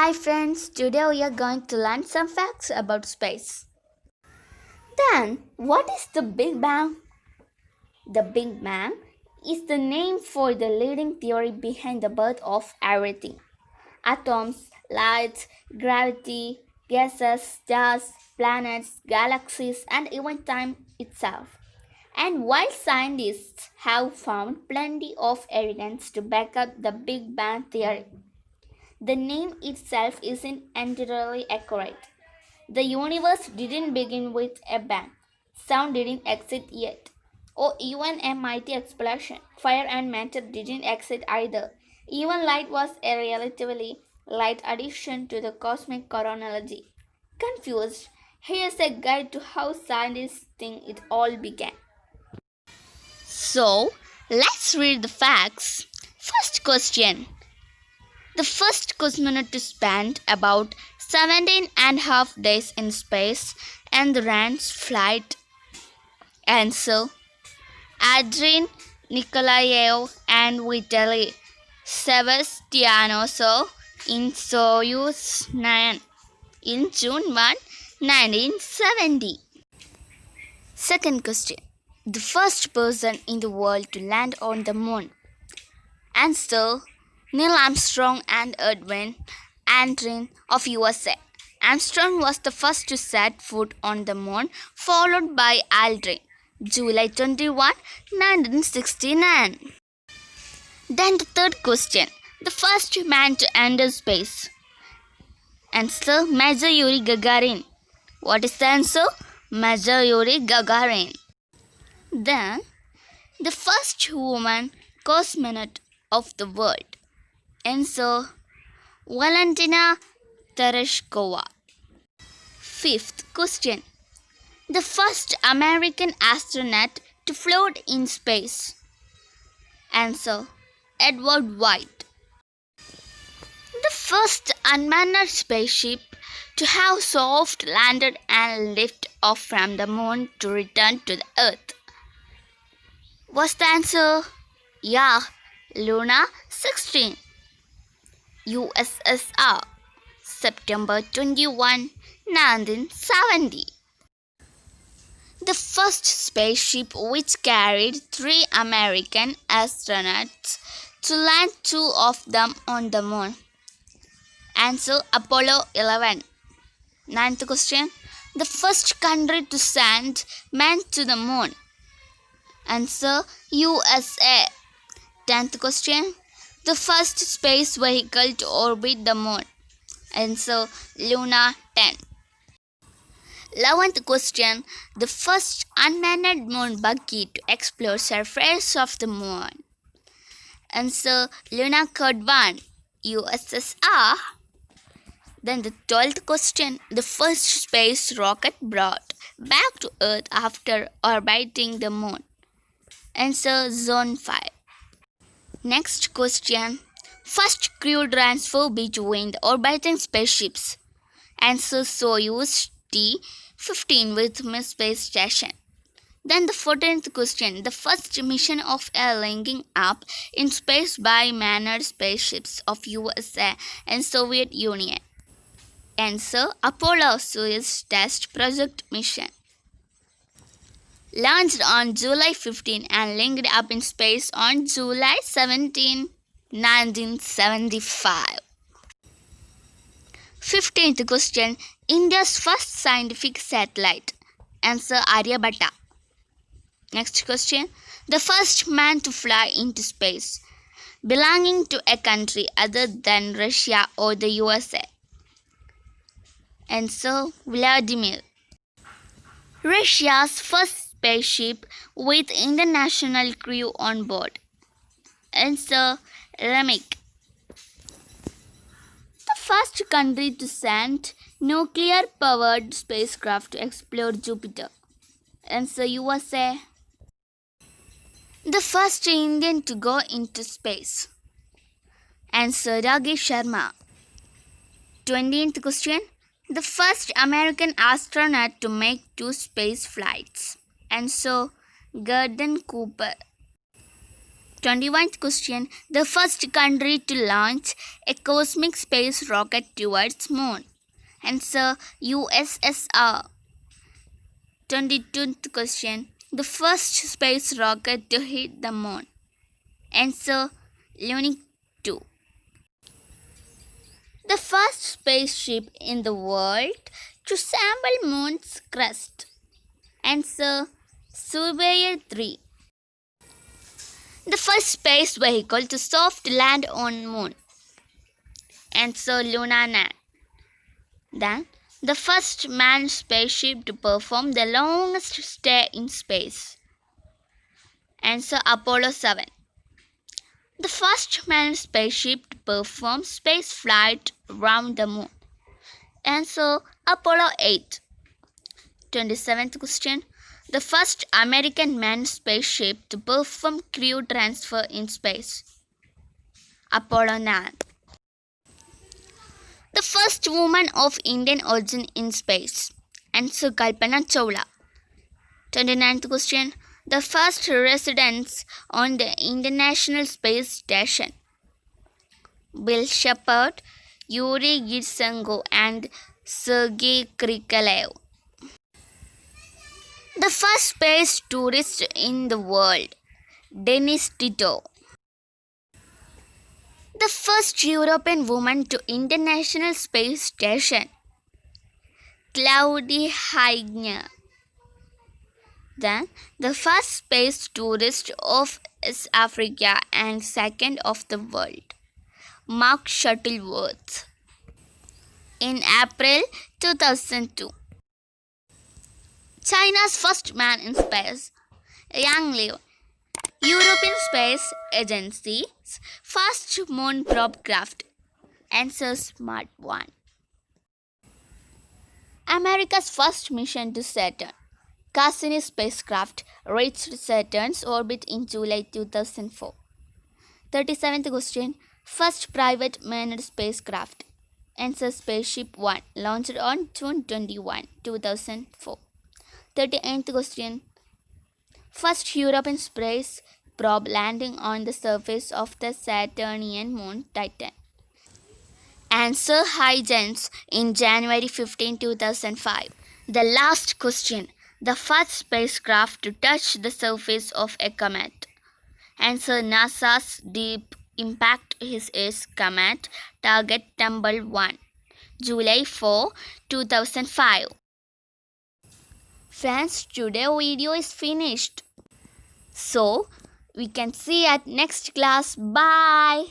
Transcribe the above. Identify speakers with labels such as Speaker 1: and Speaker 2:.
Speaker 1: Hi friends, today we are going to learn some facts about space. Then, what is the Big Bang? The Big Bang is the name for the leading theory behind the birth of everything. Atoms, light, gravity, gases, stars, planets, galaxies, and even time itself. And while scientists have found plenty of evidence to back up the Big Bang theory, the name itself isn't entirely accurate. The universe didn't begin with a bang, sound didn't exist yet, or even a mighty explosion. Fire and matter didn't exist either. Even light was a relatively light addition to the cosmic chronology. Confused? Here's a guide to how scientists think it all began. So, let's read the facts. First question. The first cosmonaut to spend about 17 and a half days in space and ran flight. Answer. Adrin, Nikolayev and Vitaly Sevastyanosov in Soyuz 9 in June 1, 1970. Second question. The first person in the world to land on the moon. Answer. Neil Armstrong and Edwin Aldrin of U.S.A. Armstrong was the first to set foot on the moon, followed by Aldrin, July 21, 1969. Then the third question. The first man to enter space. Answer. Major Yuri Gagarin. What is the answer? Major Yuri Gagarin. Then, the first woman cosmonaut of the world. Answer. Velentina Tereshkova. Fifth question. The first American astronaut to float in space. Answer. Edward White. The first unmanned spaceship to have soft landed and lift off from the moon to return to the earth. What's the answer? Yeah, Luna 16. U.S.S.R. September 21, 1970. The first spaceship which carried 3 American astronauts to land 2 of them on the moon. Answer. Apollo-11. Ninth question. The first country to send men to the moon. Answer. U.S.A. 10th question. The first space vehicle to orbit the moon. Answer. Luna 10. 11th question. The first unmanned moon buggy to explore surface of the moon. Answer. Luna Code 1, U.S.S.R. Then the 12th question. The first space rocket brought back to Earth after orbiting the moon. Answer. Zone 5. Next question. First crew transfer between the orbiting spaceships. Answer. Soyuz T-15 with Mir space station. Then the 14th question. The first mission of a linking up in space by manned spaceships of U.S.A. and Soviet Union. Answer. Apollo-Soyuz test project mission. Launched on July 15 and linked up in space on July 17, 1975. 15th question. India's first scientific satellite. Answer. Aryabhatta. Next question. The first man to fly into space belonging to a country other than Russia or the U.S.A. Answer. Vladimir. Russia's first spaceship with international crew on board. Answer. Remek. The first country to send nuclear-powered spacecraft to explore Jupiter. Answer. U.S.A. The first Indian to go into space. Answer. Rakesh Sharma. 20th question. The first American astronaut to make 2 space flights. Answer. Gordon Cooper. 21st question. The first country to launch a cosmic space rocket towards moon. Answer U.S.S.R. 22nd question. The first space rocket to hit the moon. Answer Lunik 2. The first spaceship in the world to sample moon's crust. Answer Surveyor 3. The first space vehicle to soft land on moon. Answer Luna 9. Then, the first manned spaceship to perform the longest stay in space. Answer Apollo-7. The first manned spaceship to perform space flight around the moon. Answer Apollo 8. 27th question. The first American manned spaceship to perform crew transfer in space. Apollo 9. The first woman of Indian origin in space. Answer Kalpana Chawla. 29th question. The first residents on the International Space Station. Bill Shepard, Yuri Gidzenko and Sergei Krikalev. The first space tourist in the world. Denis Tito. The first European woman to International Space Station. Claudie Haigner. Then, the first space tourist of Africa and second of the world. Mark Shuttleworth. In April 2002. China's first man in space. Yang Liu. European Space Agency's first moon probe craft. Answer Smart 1. America's first mission to Saturn. Cassini spacecraft reached Saturn's orbit in July 2004. 37th question. First private manned spacecraft. Answer Spaceship One, launched on June 21, 2004. 38th question. First European space probe landing on the surface of the Saturnian moon Titan. Answer Huygens in January 15, 2005. The last question. The first spacecraft to touch the surface of a comet. Answer NASA's Deep Impact is Comet Target Tumble 1, July 4, 2005. Friends, today's video is finished. So, we can see at next class. Bye.